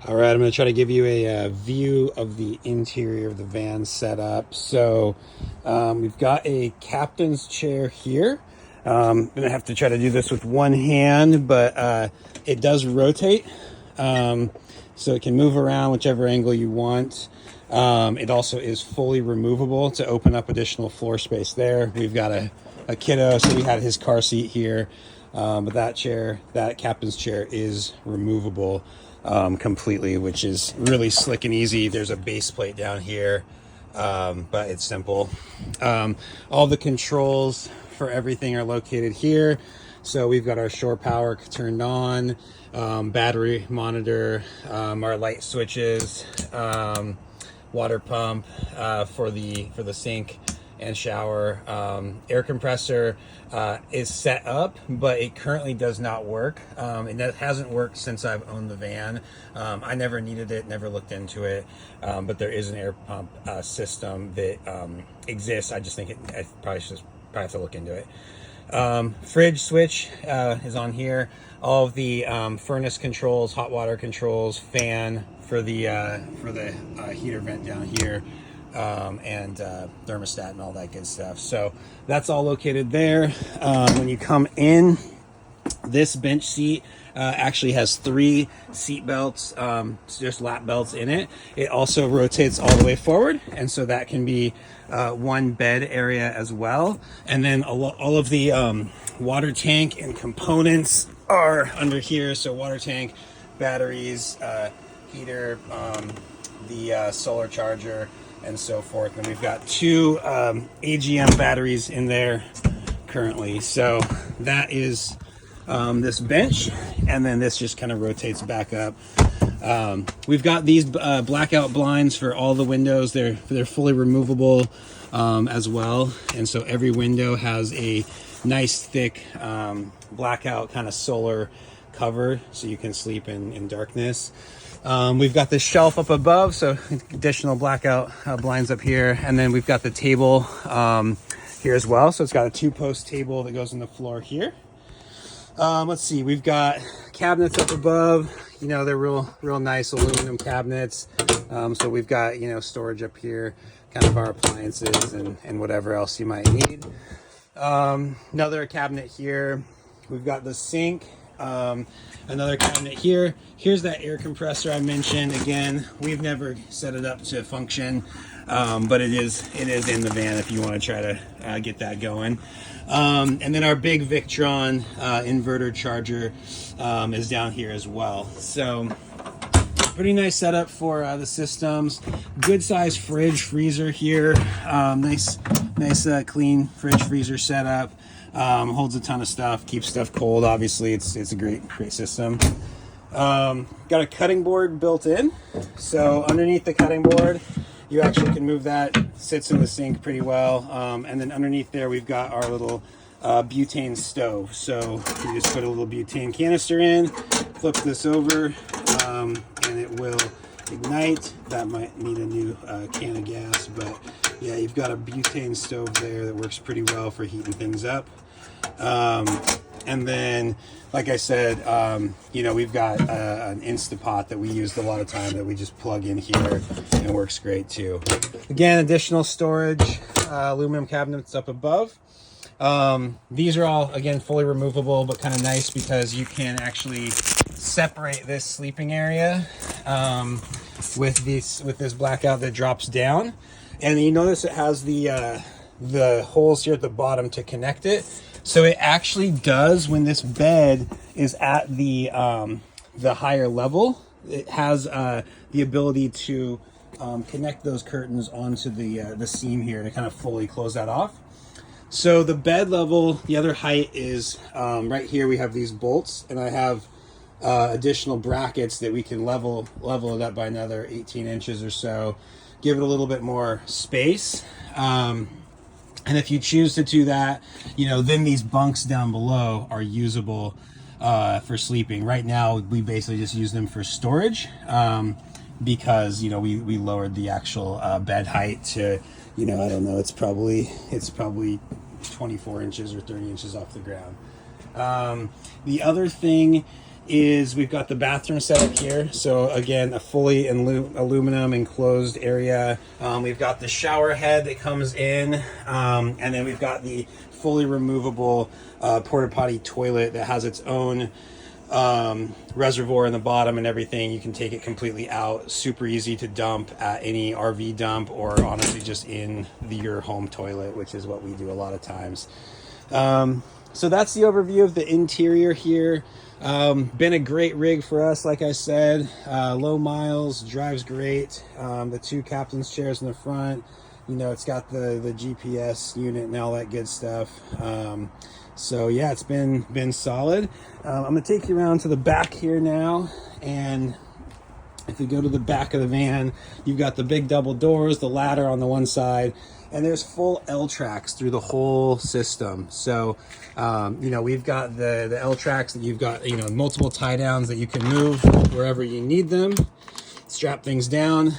All right, I'm going to try to give you a view of the interior of the van setup. So we've got a captain's chair here. I'm going to have to try to do this with one hand, but it does rotate. So it can move around whichever angle you want. It also is fully removable to open up additional floor space there. We've got a kiddo, so we had his car seat here. But that captain's chair is removable completely, which is really slick and easy. There's a base plate down here, but it's simple. All the controls for everything are located here. So we've got our shore power turned on, battery monitor, our light switches, water pump for the sink and shower. Air compressor is set up, but it currently does not work. It hasn't worked since I've owned the van. I never needed it, never looked into it, but there is an air pump system that exists. I just think I probably have to look into it. Fridge switch is on here. All of the furnace controls, hot water controls, fan for the heater vent down here, and thermostat and all that good stuff. So that's all located there. When you come in, this bench seat actually has 3 seat belts, just lap belts in it. It also rotates all the way forward, and so that can be one bed area as well. And then all of the water tank and components are under here. So water tank, batteries, heater, the solar charger, and so forth. And we've got 2 AGM batteries in there currently. So that is this bench, and then this just kind of rotates back up. We've got these blackout blinds for all the windows. They're fully removable as well, and so every window has a nice thick blackout kind of solar cover, so you can sleep in darkness. We've got this shelf up above, so additional blackout blinds up here, and then we've got the table here as well. So it's got a 2-post table that goes on the floor here. Let's see, we've got cabinets up above. You know, they're real nice aluminum cabinets. So we've got, storage up here, kind of our appliances and whatever else you might need. Another cabinet here. We've got the sink, another cabinet here. Here's that air compressor I mentioned. Again, we've never set it up to function, but it is in the van if you want to try to get that going. And then our big Victron inverter charger is down here as well. So pretty nice setup for the systems. Good size fridge freezer here. Nice clean fridge freezer setup. Holds a ton of stuff, keeps stuff cold. Obviously, it's a great system. Got a cutting board built in. So underneath the cutting board, you actually can move that. Sits in the sink pretty well. And then underneath there, we've got our little butane stove. So you just put a little butane canister in, flip this over, and it will ignite. That might need a new can of gas, but yeah, you've got a butane stove there that works pretty well for heating things up. And then, like I said, we've got an Instapot that we used a lot of time that we just plug in here, and it works great too. Again, additional storage, aluminum cabinets up above. These are all, again, fully removable, but kind of nice because you can actually separate this sleeping area with this blackout that drops down. And you notice it has the holes here at the bottom to connect it. So it actually does, when this bed is at the higher level, it has the ability to connect those curtains onto the seam here to kind of fully close that off. So the bed level, the other height is right here. We have these bolts, and I have additional brackets that we can level it up by another 18 inches or so, give it a little bit more space. And if you choose to do that, then these bunks down below are usable for sleeping. Right now, we basically just use them for storage because, we lowered the actual bed height to, I don't know, it's probably 24 inches or 30 inches off the ground. The other thing is we've got the bathroom set up here. So again, a fully aluminum enclosed area. We've got the shower head that comes in, and then we've got the fully removable porta potty toilet that has its own reservoir in the bottom and everything. You can take it completely out. Super easy to dump at any RV dump, or honestly just in your home toilet, which is what we do a lot of times. So that's the overview of the interior here. Been a great rig for us, like I said. Low miles, drives great. The 2 captain's chairs in the front, you know, it's got the GPS unit and all that good stuff. So yeah, it's been solid. I'm gonna take you around to the back here now, and if you go to the back of the van, you've got the big double doors, the ladder on the one side, and there's full L tracks through the whole system. So you know, we've got the L tracks that you've got, you know, multiple tie downs that you can move wherever you need them, strap things down.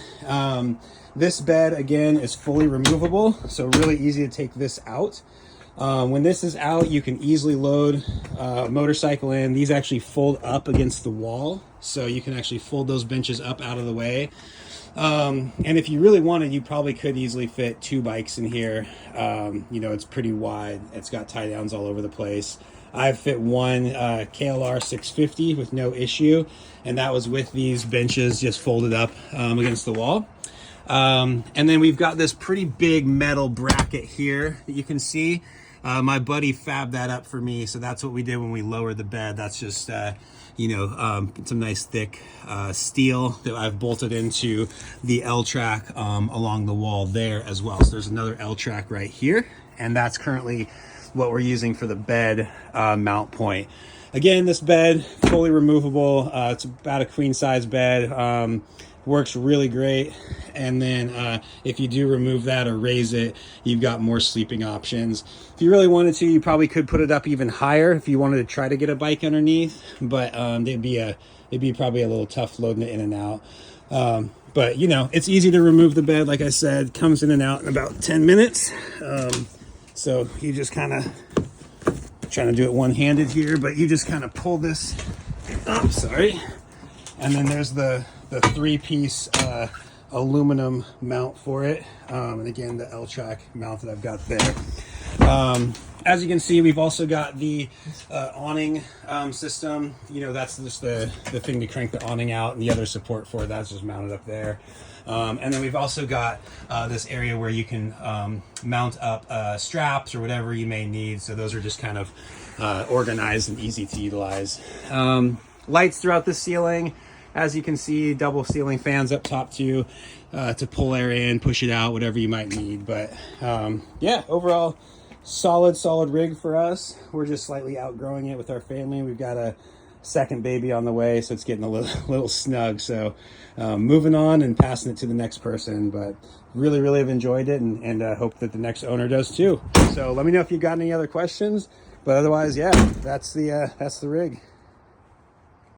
This bed again is fully removable, so really easy to take this out. When this is out, you can easily load a motorcycle in. These actually fold up against the wall, so you can actually fold those benches up out of the way. And if you really wanted, you probably could easily fit 2 bikes in here. You know, it's pretty wide. It's got tie downs all over the place. I've fit one KLR 650 with no issue, and that was with these benches just folded up against the wall. And then we've got this pretty big metal bracket here that you can see. My buddy fabbed that up for me, so that's what we did when we lowered the bed. That's just you know, some nice thick steel that I've bolted into the L track along the wall there as well. So there's another L track right here, and that's currently what we're using for the bed mount point. Again, this bed fully removable. It's about a queen size bed. Works really great. And then if you do remove that or raise it, you've got more sleeping options. If you really wanted to, you probably could put it up even higher if you wanted to try to get a bike underneath, but it'd be probably a little tough loading it in and out. But you know, it's easy to remove the bed. Like I said, comes in and out in about 10 minutes. So you just kind of trying to do it one-handed here, but you just kind of pull this up, sorry. And then there's the 3-piece aluminum mount for it, and again the L track mount that I've got there. As you can see, we've also got the awning system. You know, that's just the thing to crank the awning out, and the other support for it, that's just mounted up there. And then we've also got this area where you can mount up straps or whatever you may need, so those are just kind of organized and easy to utilize. Lights throughout the ceiling. As you can see, double ceiling fans up top too, to pull air in, push it out, whatever you might need. But yeah, overall, solid rig for us. We're just slightly outgrowing it with our family. We've got a second baby on the way, so it's getting a little snug. So moving on and passing it to the next person. But really have enjoyed it, and hope that the next owner does too. So let me know if you've got any other questions. But otherwise, yeah, that's the rig.